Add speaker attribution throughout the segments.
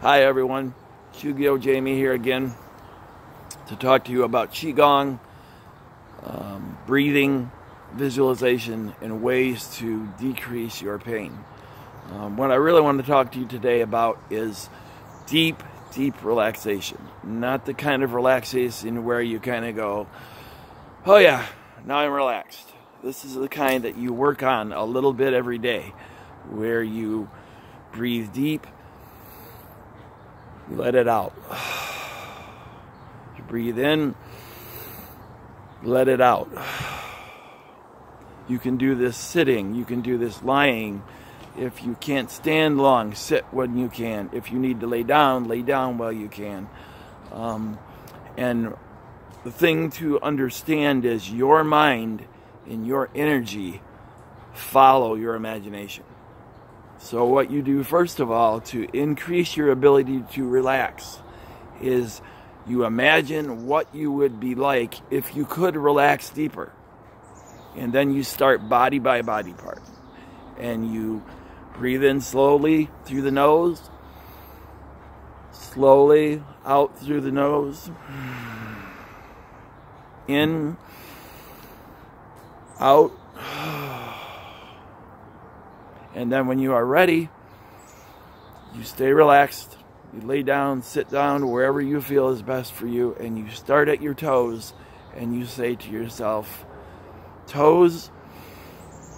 Speaker 1: Hi everyone, Shugyojmie here again to talk to you about Qigong, breathing, visualization, and ways to decrease your pain. What I really want to talk to you today about is deep relaxation. Not the kind of relaxation where you kind of go, oh yeah, now I'm relaxed. This is the kind that you work on a little bit every day, where you breathe deep, let it out. You breathe in, let it out. You can do this sitting, you can do this lying. If you can't stand long, sit when you can. If you need to lay down while you can. And the thing to understand is your mind and your energy follow your imagination. So what you do first of all to increase your ability to relax is you imagine what you would be like if you could relax deeper. And then you start body by body part. And you breathe in slowly through the nose, slowly out through the nose, in, out. And then when you are ready, you stay relaxed, you lay down, sit down, wherever you feel is best for you, and you start at your toes, and you say to yourself, toes,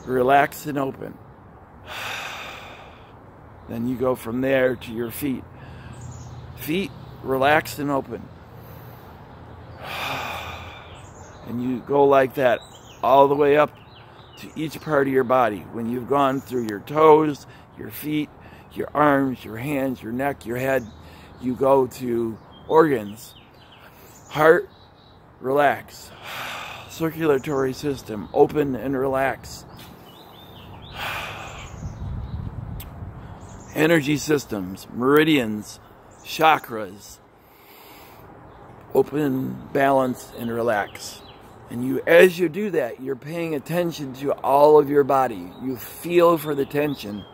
Speaker 1: relax and open. Then you go from there to your feet. Feet, relax and open. And you go like that all the way up to each part of your body. When you've gone through your toes, your feet, your arms, your hands, your neck, your head, you go to organs. Heart, relax. Circulatory system, open and relax. Energy systems, meridians, chakras, open, balance, and relax. And you, as you do that, you're paying attention to all of your body. You feel for the tension.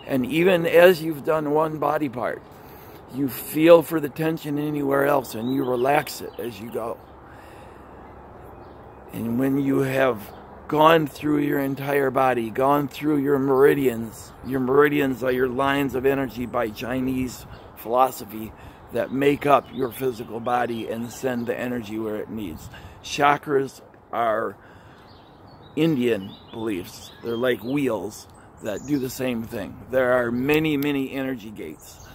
Speaker 1: And even as you've done one body part, you feel for the tension anywhere else, and you relax it as you go. And when you have gone through your entire body, gone through your meridians are your lines of energy by Chinese philosophy that make up your physical body and send the energy where it needs. Chakras are Indian beliefs. They're like wheels that do the same thing. There are many energy gates.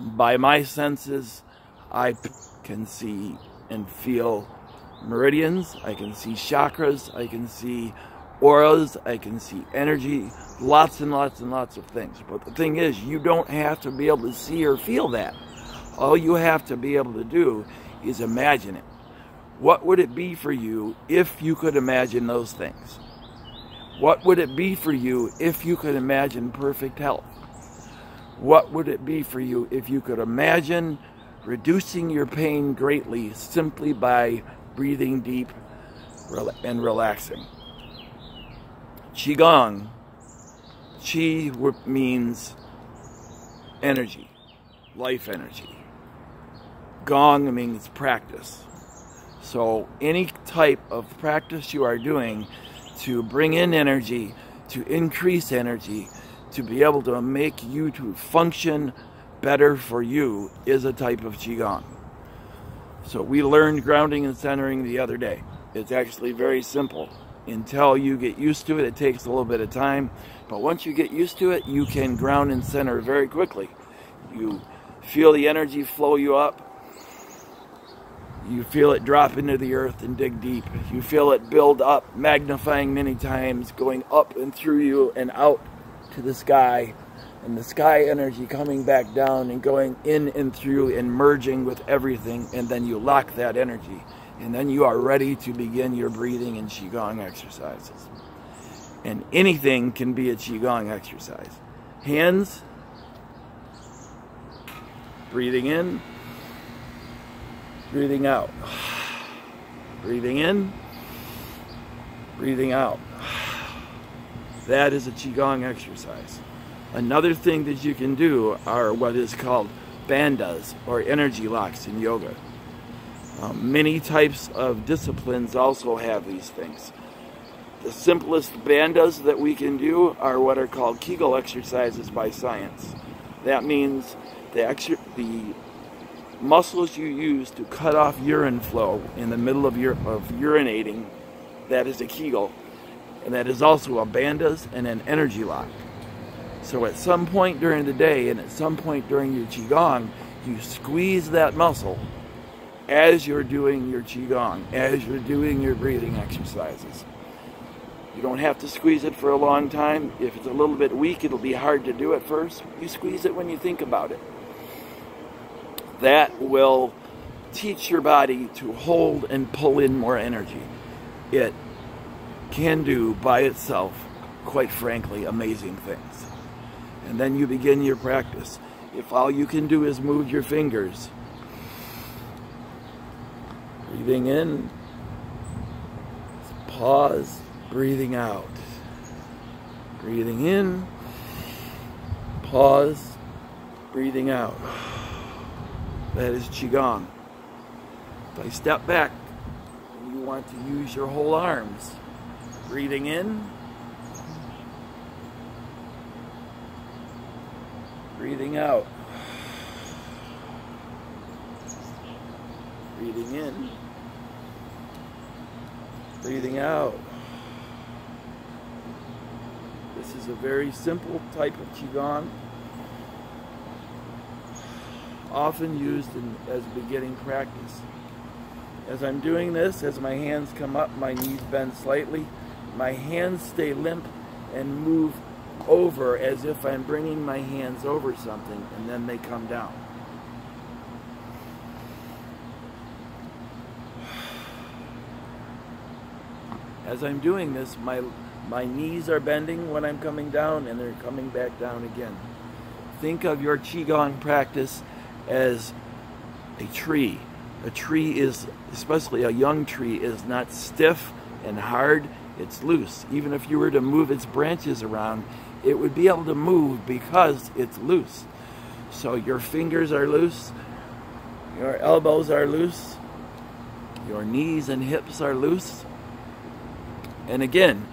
Speaker 1: By my senses, I can see and feel meridians, I can see chakras, I can see auras, I can see energy, lots and lots of things. But the thing is, you don't have to be able to see or feel that. All you have to be able to do is imagine it. What would it be for you if you could imagine those things? What would it be for you if you could imagine perfect health? What would it be for you if you could imagine reducing your pain greatly simply by breathing deep and relaxing? Qigong. Qi means energy, life energy. Gong means practice. So any type of practice you are doing to bring in energy, to increase energy, to be able to make you to function better for you is a type of Qigong. So we learned grounding and centering the other day. It's actually very simple. Until you get used to it, it takes a little bit of time. But once you get used to it, you can ground and center very quickly. You feel the energy flow you up. You feel it drop into the earth and dig deep. You feel it build up, magnifying many times, going up and through you and out to the sky. And the sky energy coming back down and going in and through and merging with everything. And then you lock that energy. And then you are ready to begin your breathing and Qigong exercises. And anything can be a Qigong exercise. Hands, breathing in, breathing out. Breathing in, breathing out. That is a Qigong exercise. Another thing that you can do are what is called bandhas or energy locks in yoga. Many types of disciplines also have these things. The simplest bandhas that we can do are what are called Kegel exercises by science. That means the muscles you use to cut off urine flow in the middle of urinating, that is a Kegel, and that is also a bandhas and an energy lock. So at some point during the day and at some point during your Qigong, you squeeze that muscle as you're doing your Qigong, as you're doing your breathing exercises. You don't have to squeeze it for a long time. If it's a little bit weak, it'll be hard to do at first. You squeeze it when you think about it. That will teach your body to hold and pull in more energy. It can do by itself, quite frankly, amazing things. And then you begin your practice. If all you can do is move your fingers, breathing in, pause, breathing out. Breathing in, pause, breathing out. That is Qigong. If I step back, and you want to use your whole arms. Breathing in, breathing out. Breathing in, breathing out. This is a very simple type of Qigong, often used as beginning practice. As I'm doing this, as my hands come up, my knees bend slightly, my hands stay limp and move over as if I'm bringing my hands over something, and then they come down. As I'm doing this, my knees are bending when I'm coming down, and they're coming back down again. Think of your Qigong practice as a tree. A tree is, especially a young tree, is not stiff and hard, it's loose. Even if you were to move its branches around, it would be able to move because it's loose. So your fingers are loose, your elbows are loose, your knees and hips are loose. And again,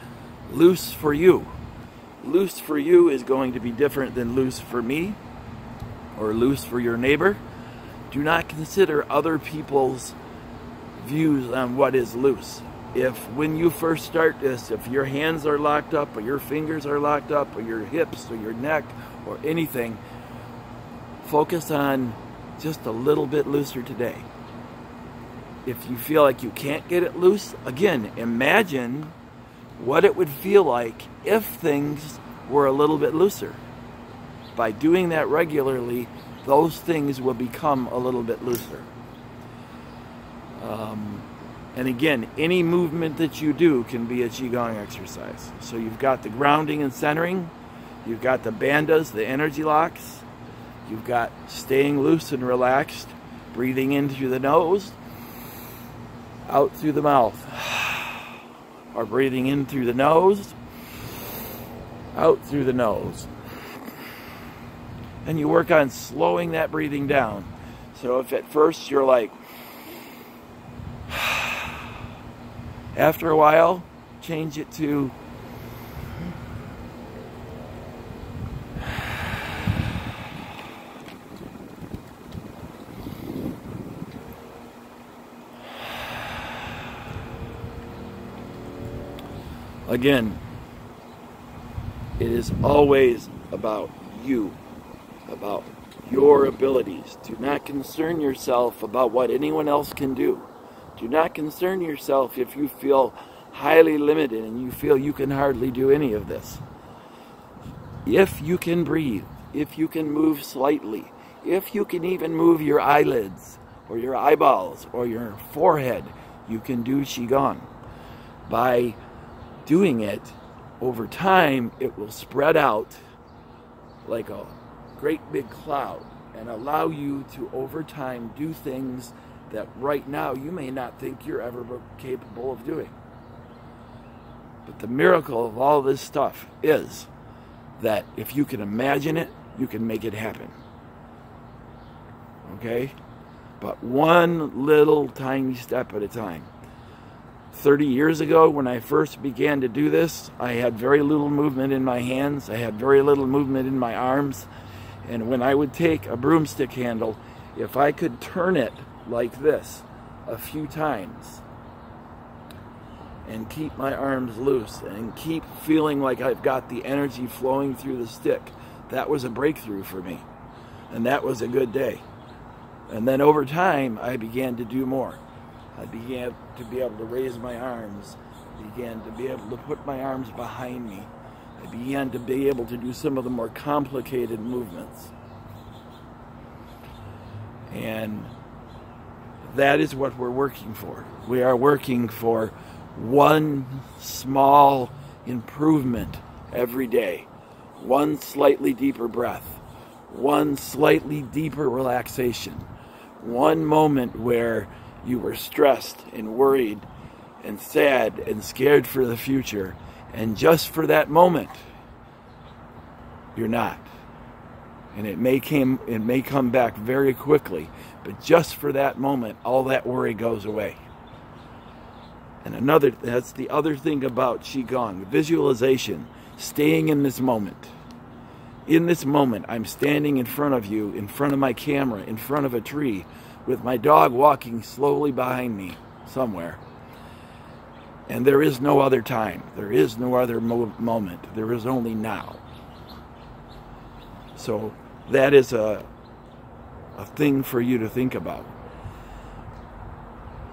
Speaker 1: loose for you. Loose for you is going to be different than loose for me or loose for your neighbor. Do not consider other people's views on what is loose. If when you first start this, if your hands are locked up or your fingers are locked up or your hips or your neck or anything, focus on just a little bit looser today. If you feel like you can't get it loose, again, imagine what it would feel like if things were a little bit looser. By doing that regularly, those things will become a little bit looser. And again, any movement that you do can be a Qigong exercise. So you've got the grounding and centering, you've got the bandhas, the energy locks, you've got staying loose and relaxed, breathing in through the nose, out through the mouth. Or breathing in through the nose, out through the nose. And you work on slowing that breathing down. So if at first you're like, after a while, change it to again, it is always about you, about your abilities. Do not concern yourself about what anyone else can do. Do not concern yourself if you feel highly limited and you feel you can hardly do any of this. If you can breathe, if you can move slightly, if you can even move your eyelids or your eyeballs or your forehead, you can do Qigong. By doing it over time, it will spread out like a great big cloud and allow you to over time do things that right now you may not think you're ever capable of doing. But the miracle of all this stuff is that if you can imagine it, you can make it happen. okay? But one little tiny step at a time. 30 years ago, when I first began to do this, I had very little movement in my hands. I had very little movement in my arms. And when I would take a broomstick handle, if I could turn it like this a few times and keep my arms loose and keep feeling like I've got the energy flowing through the stick, that was a breakthrough for me. And that was a good day. And then over time, I began to do more. I began to be able to raise my arms. I began to be able to put my arms behind me. I began to be able to do some of the more complicated movements. And that is what we're working for. We are working for one small improvement every day. One slightly deeper breath. One slightly deeper relaxation. One moment where you were stressed and worried and sad and scared for the future. And just for that moment, you're not. And it may come back very quickly, but just for that moment, all that worry goes away. And that's the other thing about Qigong, visualization, staying in this moment. In this moment, I'm standing in front of you, in front of my camera, in front of a tree, with my dog walking slowly behind me somewhere. And there is no other time. There is no other moment. There is only now. So that is a thing for you to think about.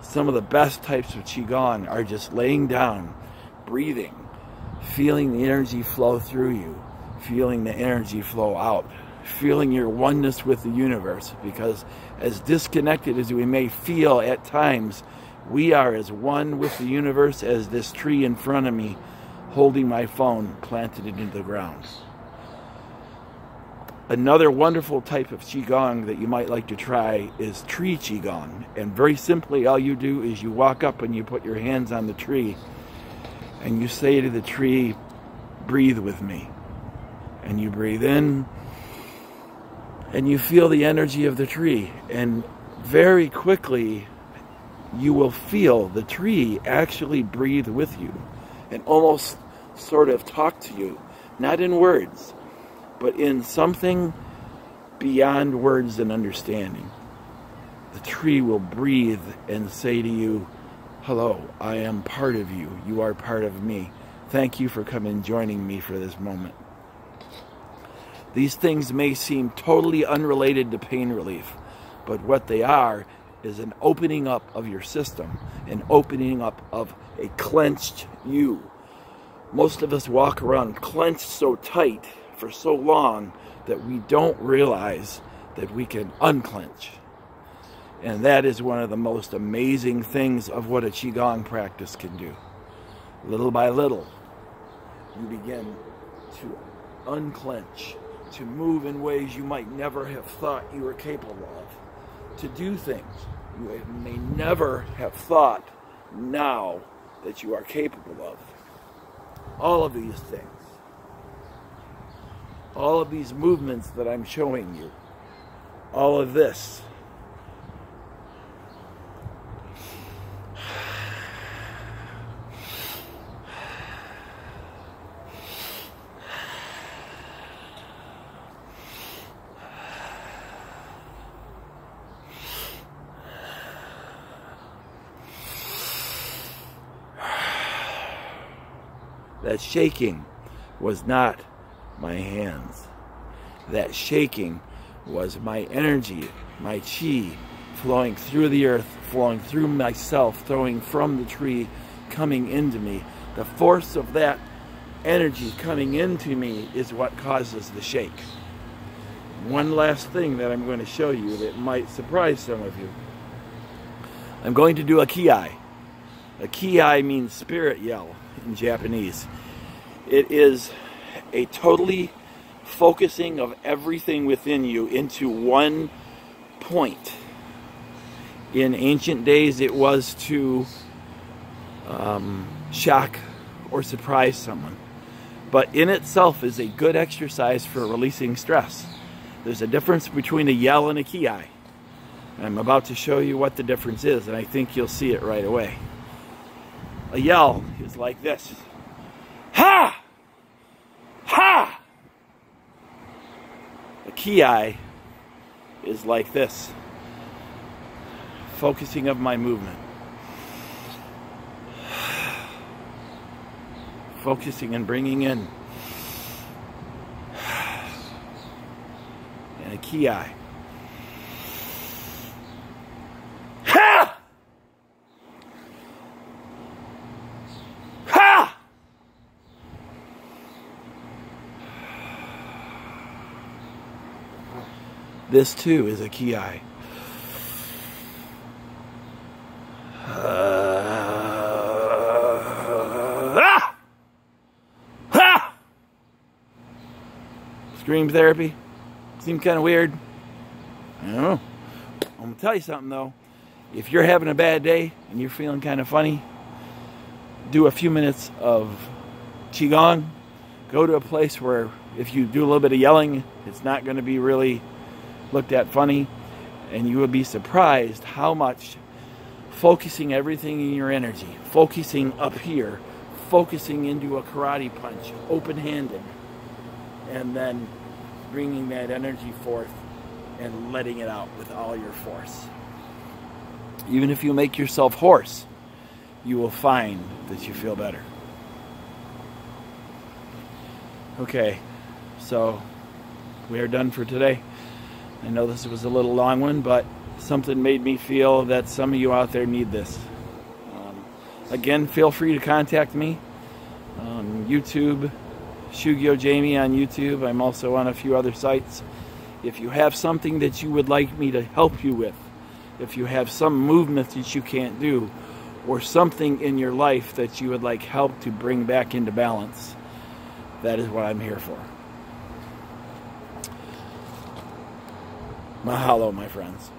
Speaker 1: Some of the best types of Qigong are just laying down, breathing, feeling the energy flow through you, feeling the energy flow out, feeling your oneness with the universe, because as disconnected as we may feel at times, we are as one with the universe as this tree in front of me holding my phone planted into the ground. Another wonderful type of Qigong that you might like to try is tree Qigong. And very simply, all you do is you walk up and you put your hands on the tree and you say to the tree, breathe with me. And you breathe in and you feel the energy of the tree. And very quickly, you will feel the tree actually breathe with you and almost sort of talk to you, not in words, but in something beyond words and understanding. The tree will breathe and say to you, hello, I am part of you. You are part of me. Thank you for coming and joining me for this moment. These things may seem totally unrelated to pain relief, but what they are is an opening up of your system, an opening up of a clenched you. Most of us walk around clenched so tight for so long that we don't realize that we can unclench. And that is one of the most amazing things of what a Qigong practice can do. Little by little, you begin to unclench, to move in ways you might never have thought you were capable of, to do things you may never have thought now that you are capable of. All of these things. All of these movements that I'm showing you, all of this, that shaking was not my hands. That shaking was my energy, my chi, flowing through the earth, flowing through myself, flowing from the tree, coming into me. The force of that energy coming into me is what causes the shake. One last thing that I'm going to show you that might surprise some of you. I'm going to do a Kiai. A Kiai means spirit yell in Japanese. It is a totally focusing of everything within you into one point. In ancient days, it was to shock or surprise someone. But in itself is a good exercise for releasing stress. There's a difference between a yell and a Kiai. I'm about to show you what the difference is, and I think you'll see it right away. A yell is like this. Ha! Ha! A Kiai is like this. Focusing of my movement. Focusing and bringing in. And a Kiai. Ha! Ha! This too is a Kiai. Scream therapy? Seem kind of weird? I don't know. I'm going to tell you something though. If you're having a bad day and you're feeling kind of funny, do a few minutes of Qigong. Go to a place where if you do a little bit of yelling, it's not going to be really looked at funny. And you will be surprised how much focusing everything in your energy, focusing up here, focusing into a karate punch, open-handed, and then bringing that energy forth and letting it out with all your force. Even if you make yourself hoarse, you will find that you feel better. Okay, so we are done for today. I know this was a little long one, but something made me feel that some of you out there need this. Again, feel free to contact me on YouTube, Shugyojmie on YouTube. I'm also on a few other sites. If you have something that you would like me to help you with, if you have some movement that you can't do, or something in your life that you would like help to bring back into balance, that is what I'm here for. Mahalo, my friends.